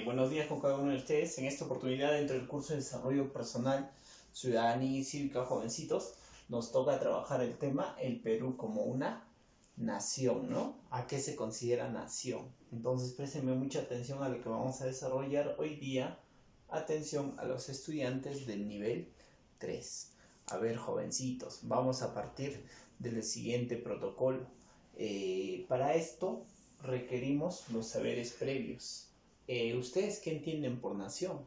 Buenos días con cada uno de ustedes. En esta oportunidad, dentro del curso de Desarrollo Personal, Ciudadanía y Cívica Jovencitos, nos toca trabajar el tema el Perú como una nación, ¿no? ¿A qué se considera nación? Entonces, préstenme mucha atención a lo que vamos a desarrollar hoy día. Atención a los estudiantes del nivel 3. A ver, jovencitos, vamos a partir del siguiente protocolo. Para esto requerimos los saberes previos. ¿Ustedes qué entienden por nación?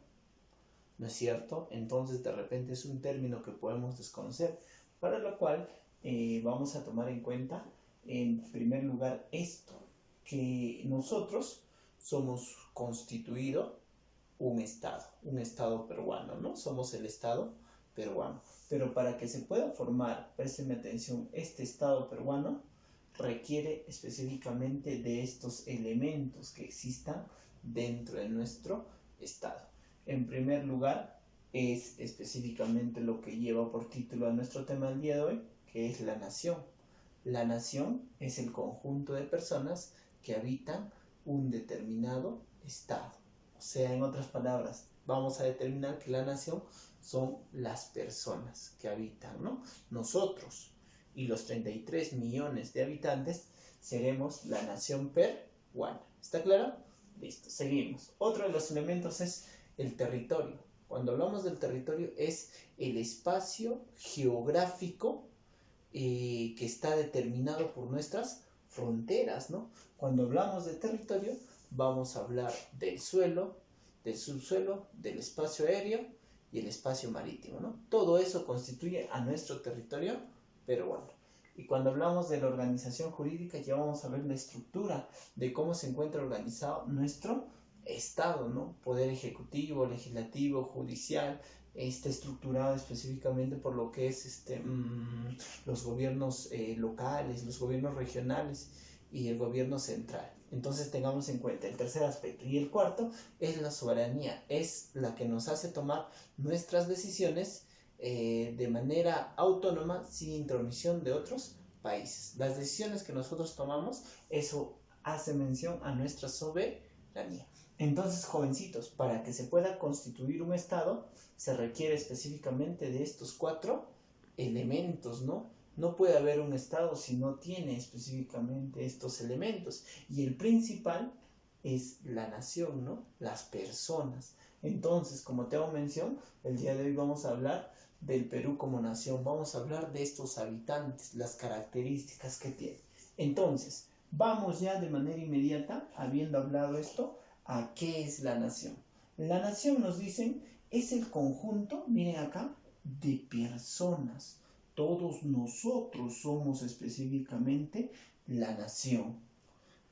¿No es cierto? Entonces de repente es un término que podemos desconocer, para lo cual vamos a tomar en cuenta en primer lugar esto, que nosotros somos constituido un estado peruano, ¿no? Somos el estado peruano, pero para que se pueda formar, préstenme atención, este estado peruano requiere específicamente de estos elementos que existan dentro de nuestro estado. En primer lugar, es específicamente lo que lleva por título a nuestro tema del día de hoy, que es la nación. La nación es el conjunto de personas que habitan un determinado estado. O sea, en otras palabras, vamos a determinar que la nación son las personas que habitan, ¿no? Nosotros y los 33 millones de habitantes seremos la nación peruana. ¿Está claro? Listo, seguimos. Otro de los elementos es el territorio. Cuando hablamos del territorio es el espacio geográfico que está determinado por nuestras fronteras, ¿no? Cuando hablamos de territorio vamos a hablar del suelo, del subsuelo, del espacio aéreo y el espacio marítimo, ¿no? Todo eso constituye a nuestro territorio peruano. Y cuando hablamos de la organización jurídica ya vamos a ver la estructura de cómo se encuentra organizado nuestro Estado, ¿no? Poder ejecutivo, legislativo, judicial, está estructurado específicamente por lo que es los gobiernos locales, los gobiernos regionales y el gobierno central. Entonces tengamos en cuenta el tercer aspecto. Y el cuarto es la soberanía, es la que nos hace tomar nuestras decisiones de manera autónoma, sin intromisión de otros países. Las decisiones que nosotros tomamos, eso hace mención a nuestra soberanía. Entonces, jovencitos, para que se pueda constituir un Estado, se requiere específicamente de estos 4 elementos, ¿no? No puede haber un Estado si no tiene específicamente estos elementos. Y el principal es la nación, ¿no? Las personas. Entonces, como te hago mención, el día de hoy vamos a hablar del Perú como nación. Vamos a hablar de estos habitantes, las características que tiene. Entonces, vamos ya de manera inmediata, habiendo hablado esto, a qué es la nación. La nación, nos dicen, es el conjunto, miren acá, de personas. Todos nosotros somos específicamente la nación.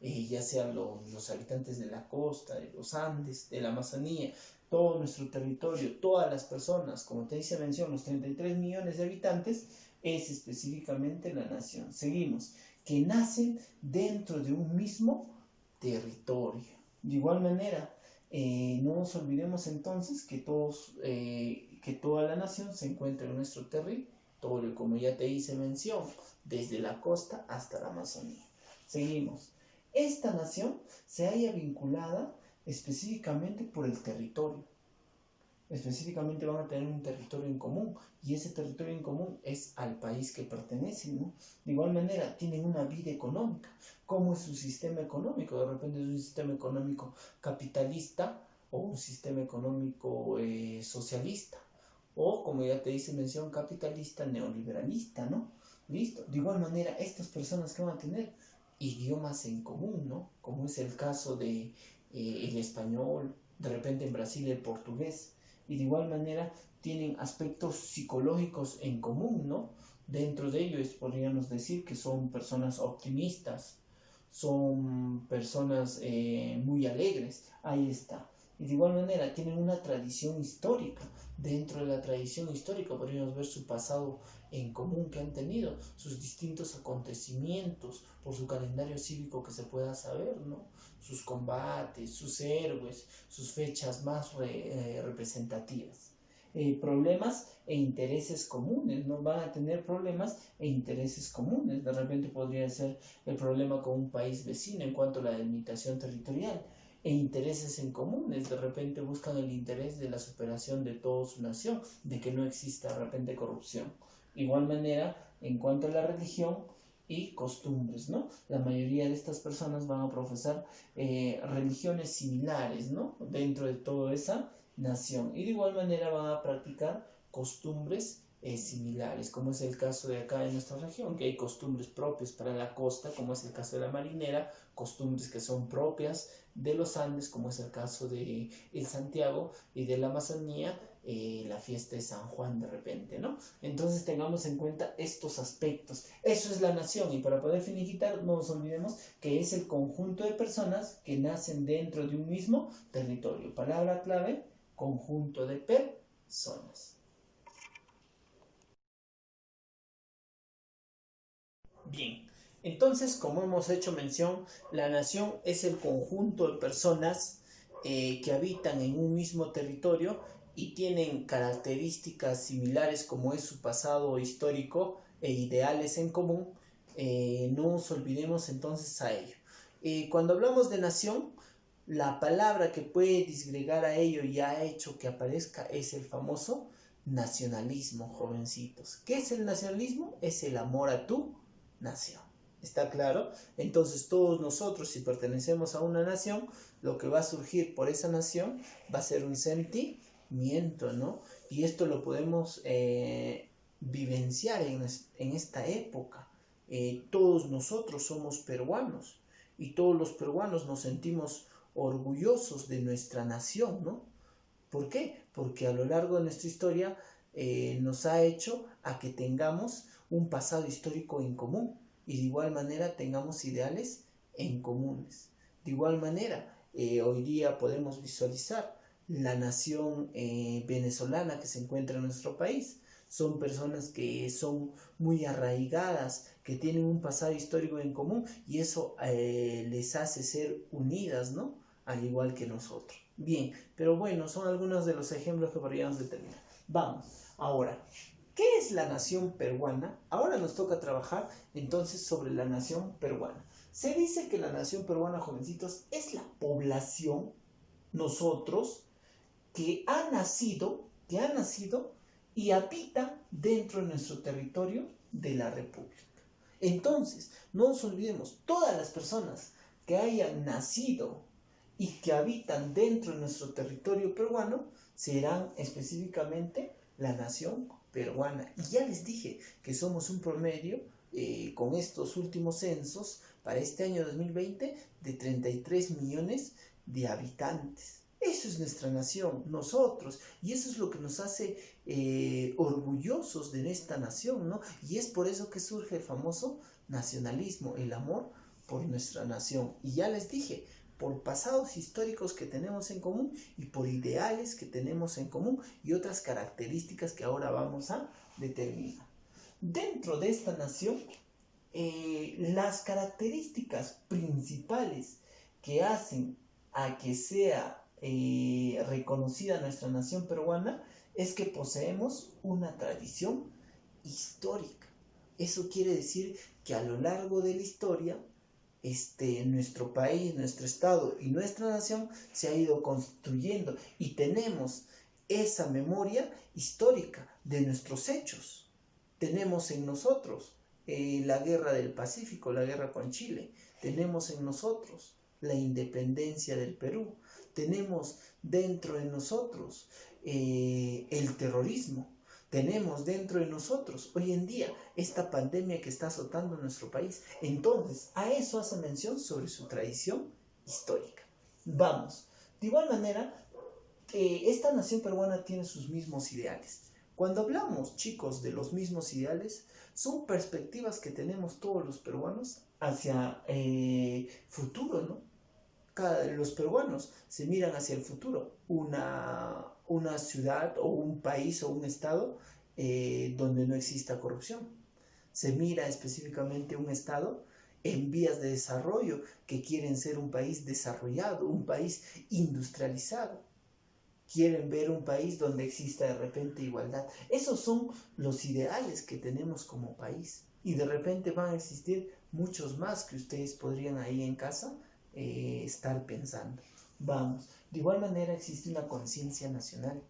Ya sean los habitantes de la costa, de los Andes, de la Amazonía, todo nuestro territorio, todas las personas, como te hice mención, los 33 millones de habitantes, es específicamente la nación. Seguimos, que nacen dentro de un mismo territorio. De igual manera, no nos olvidemos entonces que toda la nación se encuentra en nuestro territorio, como ya te hice mención, desde la costa hasta la Amazonía. Seguimos. Esta nación se halla vinculada específicamente por el territorio. Específicamente van a tener un territorio en común, y ese territorio en común es al país que pertenecen, ¿no? De igual manera, tienen una vida económica. ¿Cómo es su sistema económico? De repente es un sistema económico capitalista o un sistema económico socialista, o como ya te hice mención, capitalista neoliberalista, ¿no? Listo. De igual manera, estas personas que van a tener idiomas en común, ¿no? Como es el caso de el español, de repente en Brasil el portugués, y de igual manera tienen aspectos psicológicos en común, ¿no? Dentro de ellos podríamos decir que son personas optimistas, son personas muy alegres, ahí está. Y de igual manera tienen una tradición histórica. Dentro de la tradición histórica podríamos ver su pasado en común que han tenido, sus distintos acontecimientos, por su calendario cívico que se pueda saber, ¿no? Sus combates, sus héroes, sus fechas más representativas. Problemas e intereses comunes, ¿no? Van a tener problemas e intereses comunes. De repente podría ser el problema con un país vecino en cuanto a la delimitación territorial. e intereses en comunes. De repente buscan el interés de la superación de toda su nación, de que no exista de repente corrupción. Igual manera, en cuanto a la religión y costumbres, ¿no? La mayoría de estas personas van a profesar religiones similares, ¿no? Dentro de toda esa nación. Y de igual manera van a practicar costumbres similares, como es el caso de acá en nuestra región, que hay costumbres propias para la costa, como es el caso de la marinera, costumbres que son propias de los Andes, como es el caso de el Santiago, y de la Amazonía, la fiesta de San Juan de repente, ¿no? Entonces tengamos en cuenta estos aspectos. Eso es la nación, y para poder finiquitar, no nos olvidemos que es el conjunto de personas que nacen dentro de un mismo territorio. Palabra clave, conjunto de personas. Bien, entonces, como hemos hecho mención, la nación es el conjunto de personas que habitan en un mismo territorio y tienen características similares como es su pasado histórico e ideales en común. No nos olvidemos entonces a ello. Cuando hablamos de nación, la palabra que puede disgregar a ello y ha hecho que aparezca es el famoso nacionalismo, jovencitos. ¿Qué es el nacionalismo? Es el amor a tu nación. ¿Está claro? Entonces todos nosotros, si pertenecemos a una nación, lo que va a surgir por esa nación va a ser un sentimiento, ¿no? Y esto lo podemos vivenciar en esta época. Todos nosotros somos peruanos y todos los peruanos nos sentimos orgullosos de nuestra nación, ¿no? ¿Por qué? Porque a lo largo de nuestra historia nos ha hecho a que tengamos un pasado histórico en común y de igual manera tengamos ideales en comunes. De igual manera, hoy día podemos visualizar la nación venezolana que se encuentra en nuestro país. Son personas que son muy arraigadas, que tienen un pasado histórico en común y eso les hace ser unidas, ¿no? Al igual que nosotros. Bien, pero bueno, son algunos de los ejemplos que podríamos determinar. Vamos, ahora, ¿qué es la nación peruana? Ahora nos toca trabajar entonces sobre la nación peruana. Se dice que la nación peruana, jovencitos, es la población, nosotros, que ha nacido y habita dentro de nuestro territorio de la República. Entonces, no nos olvidemos, todas las personas que hayan nacido y que habitan dentro de nuestro territorio peruano serán específicamente la nación peruana. Y ya les dije que somos un promedio con estos últimos censos para este año 2020 de 33 millones de habitantes. Eso es nuestra nación, nosotros, y eso es lo que nos hace orgullosos de esta nación, ¿no? Y es por eso que surge el famoso nacionalismo, el amor por nuestra nación. Y ya les dije, por pasados históricos que tenemos en común y por ideales que tenemos en común y otras características que ahora vamos a determinar. Dentro de esta nación, las características principales que hacen a que sea reconocida nuestra nación peruana es que poseemos una tradición histórica. Eso quiere decir que a lo largo de la historia nuestro país, nuestro estado y nuestra nación se ha ido construyendo y tenemos esa memoria histórica de nuestros hechos. Tenemos en nosotros la guerra del Pacífico, la guerra con Chile. Tenemos en nosotros la independencia del Perú. Tenemos dentro de nosotros el terrorismo. Tenemos dentro de nosotros hoy en día esta pandemia que está azotando nuestro país. Entonces, a eso hace mención sobre su tradición histórica. Vamos, de igual manera, esta nación peruana tiene sus mismos ideales. Cuando hablamos, chicos, de los mismos ideales, son perspectivas que tenemos todos los peruanos hacia futuro, ¿no? Los peruanos se miran hacia el futuro, una ciudad o un país o un estado donde no exista corrupción. Se mira específicamente un estado en vías de desarrollo que quieren ser un país desarrollado, un país industrializado. Quieren ver un país donde exista de repente igualdad. Esos son los ideales que tenemos como país. Y de repente van a existir muchos más que ustedes podrían ahí en casa estar pensando. Vamos. De igual manera existe una conciencia nacional.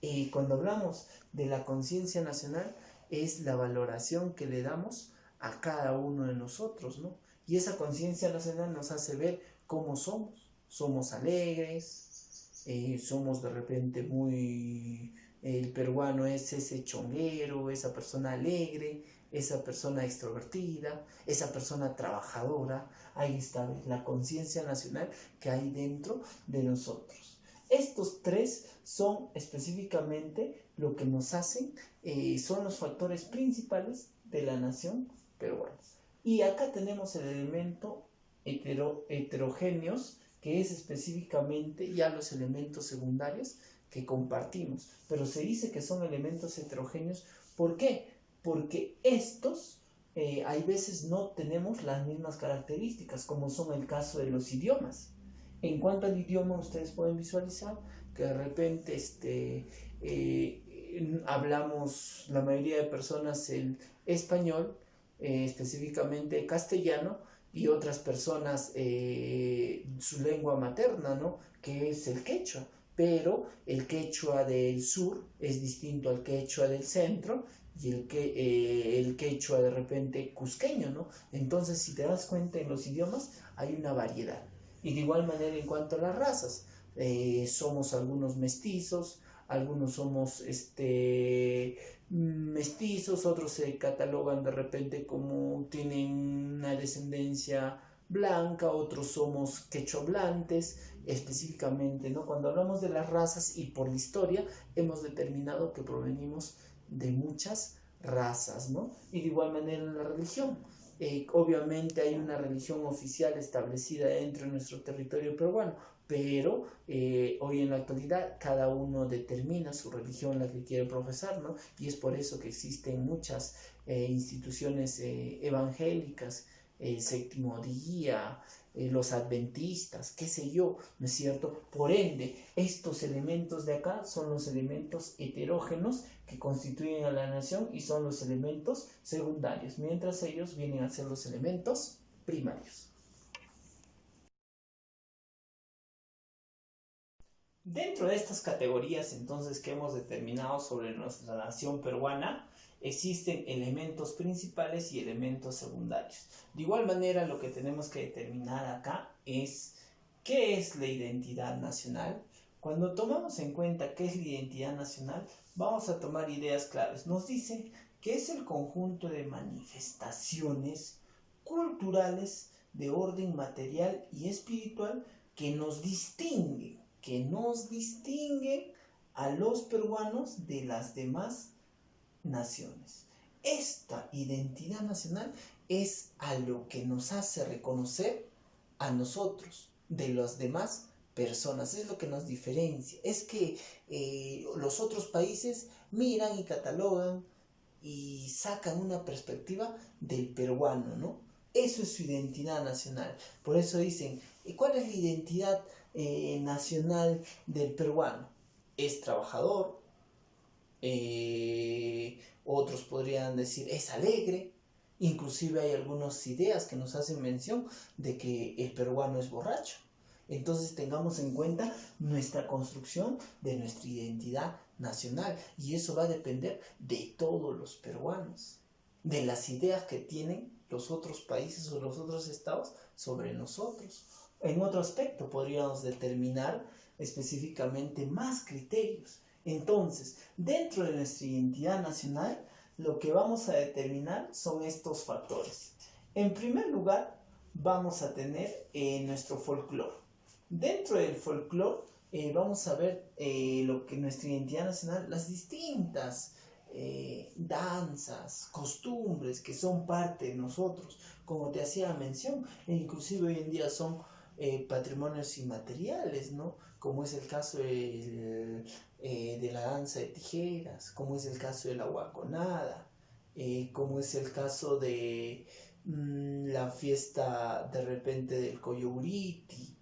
Y cuando hablamos de la conciencia nacional, es la valoración que le damos a cada uno de nosotros, ¿no? Y esa conciencia nacional nos hace ver cómo somos. Somos alegres, somos de repente muy... El peruano es ese chonguero, esa persona alegre, esa persona extrovertida, esa persona trabajadora. Ahí está la conciencia nacional que hay dentro de nosotros. Estos tres son específicamente lo que nos hacen, son los factores principales de la nación peruana. Y acá tenemos el elemento heterogéneos, que es específicamente ya los elementos secundarios que compartimos. Pero se dice que son elementos heterogéneos. ¿Por qué? Porque estos hay veces no tenemos las mismas características, como son el caso de los idiomas. En cuanto al idioma, ustedes pueden visualizar que de repente hablamos la mayoría de personas el español, específicamente castellano, y otras personas su lengua materna, ¿no? Que es el quechua. Pero el quechua del sur es distinto al quechua del centro y el quechua de repente cusqueño, ¿no? Entonces, si te das cuenta, en los idiomas hay una variedad. Y de igual manera en cuanto a las razas, somos algunos mestizos, algunos somos mestizos, otros se catalogan de repente como tienen una descendencia blanca, otros somos quechohablantes, específicamente, ¿no? Cuando hablamos de las razas y por la historia, hemos determinado que provenimos de muchas razas, ¿no? Y de igual manera en la religión. Obviamente hay una religión oficial establecida dentro de nuestro territorio peruano, pero hoy en la actualidad cada uno determina su religión, la que quiere profesar, ¿no? Y es por eso que existen muchas instituciones evangélicas, el séptimo día, los adventistas, qué sé yo, ¿no es cierto? Por ende, estos elementos de acá son los elementos heterógenos que constituyen a la nación y son los elementos secundarios, mientras ellos vienen a ser los elementos primarios. Dentro de estas categorías entonces que hemos determinado sobre nuestra nación peruana, existen elementos principales y elementos secundarios. De igual manera, lo que tenemos que determinar acá es qué es la identidad nacional. Cuando tomamos en cuenta qué es la identidad nacional, vamos a tomar ideas claves. Nos dice que es el conjunto de manifestaciones culturales de orden material y espiritual que nos distinguen a los peruanos de las demás naciones. Esta identidad nacional es a lo que nos hace reconocer a nosotros de las demás personas, es lo que nos diferencia. Es que los otros países miran y catalogan y sacan una perspectiva del peruano, ¿no? Eso es su identidad nacional. Por eso dicen, ¿cuál es la identidad nacional del peruano? Es trabajador, otros podrían decir es alegre, inclusive hay algunas ideas que nos hacen mención de que el peruano es borracho. Entonces tengamos en cuenta nuestra construcción de nuestra identidad nacional y eso va a depender de todos los peruanos, de las ideas que tienen los otros países o los otros estados sobre nosotros. En otro aspecto podríamos determinar específicamente más criterios. Entonces, dentro de nuestra identidad nacional, lo que vamos a determinar son estos factores. En primer lugar, vamos a tener nuestro folclore. Dentro del folclore vamos a ver lo que nuestra identidad nacional, las distintas danzas, costumbres que son parte de nosotros, como te hacía mención, e inclusive hoy en día son patrimonios inmateriales, ¿no? Como es el caso de la danza de tijeras, como es el caso de la guaconada, como es el caso de la fiesta de repente del Coyoburiti,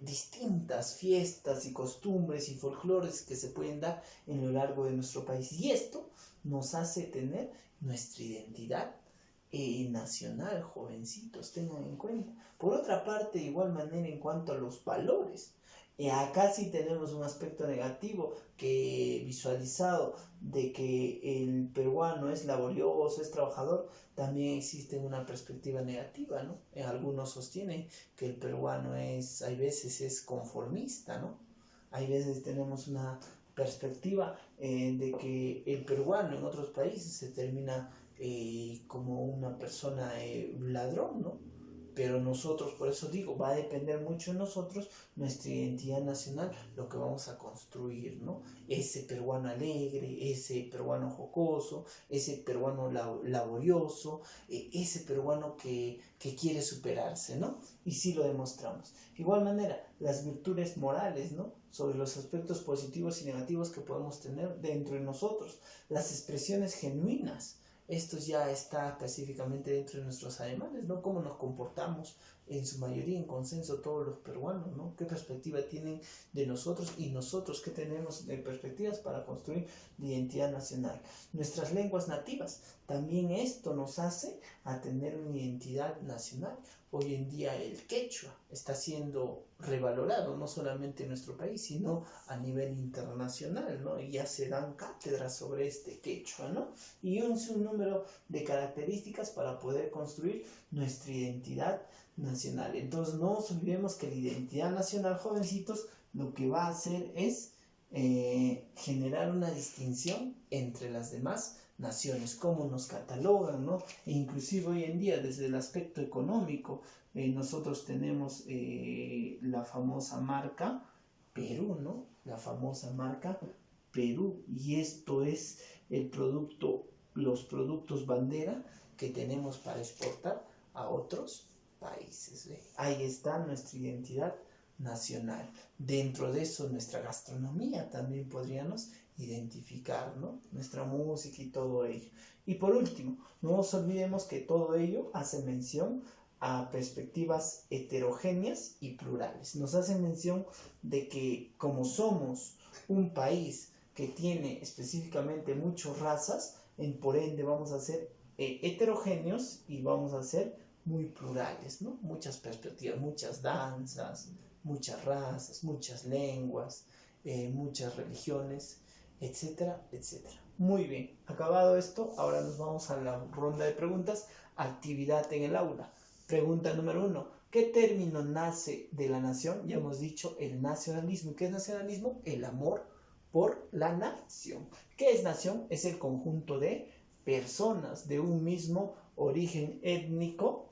distintas fiestas y costumbres y folclores que se pueden dar en lo largo de nuestro país. Y esto nos hace tener nuestra identidad nacional, jovencitos, tengan en cuenta. Por otra parte, de igual manera en cuanto a los valores, acá sí tenemos un aspecto negativo que visualizado de que el peruano es laborioso, es trabajador, también existe una perspectiva negativa, ¿no? Algunos sostienen que el peruano hay veces es conformista, ¿no? Hay veces tenemos una perspectiva de que el peruano en otros países se termina como una persona ladrón, ¿no? Pero nosotros, por eso digo, va a depender mucho de nosotros, nuestra identidad nacional, lo que vamos a construir, ¿no? Ese peruano alegre, ese peruano jocoso, ese peruano laborioso, ese peruano que quiere superarse, ¿no? Y sí lo demostramos. De igual manera, las virtudes morales, ¿no? Sobre los aspectos positivos y negativos que podemos tener dentro de nosotros, las expresiones genuinas. Esto ya está específicamente dentro de nuestros ademanes, ¿no? Cómo nos comportamos en su mayoría en consenso todos los peruanos, ¿no? ¿Qué perspectiva tienen de nosotros y nosotros qué tenemos de perspectivas para construir la identidad nacional? Nuestras lenguas nativas, también esto nos hace a tener una identidad nacional. Hoy en día el quechua está siendo revalorado, no solamente en nuestro país, sino a nivel internacional, ¿no? Y ya se dan cátedras sobre este quechua, ¿no? Y un sinnúmero de características para poder construir nuestra identidad nacional. Entonces no nos olvidemos que la identidad nacional, jovencitos, lo que va a hacer es generar una distinción entre las demás naciones, cómo nos catalogan, ¿no? E inclusive hoy en día desde el aspecto económico, nosotros tenemos la famosa marca Perú, ¿no? La famosa marca Perú, y esto es los productos bandera que tenemos para exportar a otros países. Ahí está nuestra identidad nacional. Dentro de eso, nuestra gastronomía también podríamos identificar, ¿no? Nuestra música y todo ello. Y por último, no nos olvidemos que todo ello hace mención a perspectivas heterogéneas y plurales. Nos hace mención de que como somos un país que tiene específicamente muchas razas, por ende vamos a ser heterogéneos y vamos a ser muy plurales, ¿no? Muchas perspectivas, muchas danzas, muchas razas, muchas lenguas, muchas religiones, etcétera, etcétera. Muy bien, acabado esto, ahora nos vamos a la ronda de preguntas. Actividad en el aula. Pregunta número 1. ¿Qué término nace de la nación? Ya hemos dicho el nacionalismo. ¿Qué es nacionalismo? El amor por la nación. ¿Qué es nación? Es el conjunto de personas de un mismo origen étnico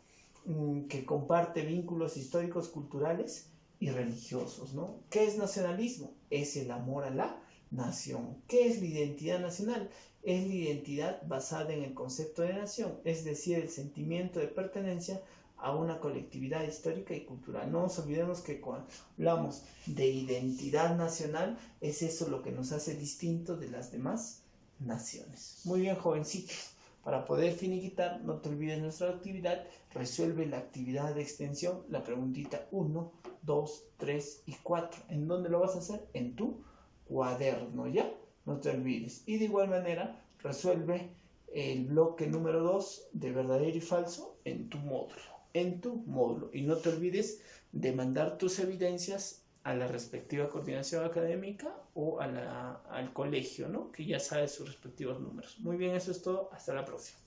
que comparte vínculos históricos, culturales y religiosos, ¿no? ¿Qué es nacionalismo? Es el amor a la nación. ¿Qué es la identidad nacional? Es la identidad basada en el concepto de nación, es decir, el sentimiento de pertenencia a una colectividad histórica y cultural. No nos olvidemos que cuando hablamos de identidad nacional, es eso lo que nos hace distinto de las demás naciones. Muy bien, jovencitos. Para poder finiquitar, no te olvides nuestra actividad. Resuelve la actividad de extensión, la preguntita 1, 2, 3 y 4. ¿En dónde lo vas a hacer? En tu cuaderno, ¿ya? No te olvides. Y de igual manera, resuelve el bloque número 2 de verdadero y falso en tu módulo. Y no te olvides de mandar tus evidencias a la respectiva coordinación académica o al colegio, ¿no? Que ya sabe sus respectivos números. Muy bien, eso es todo. Hasta la próxima.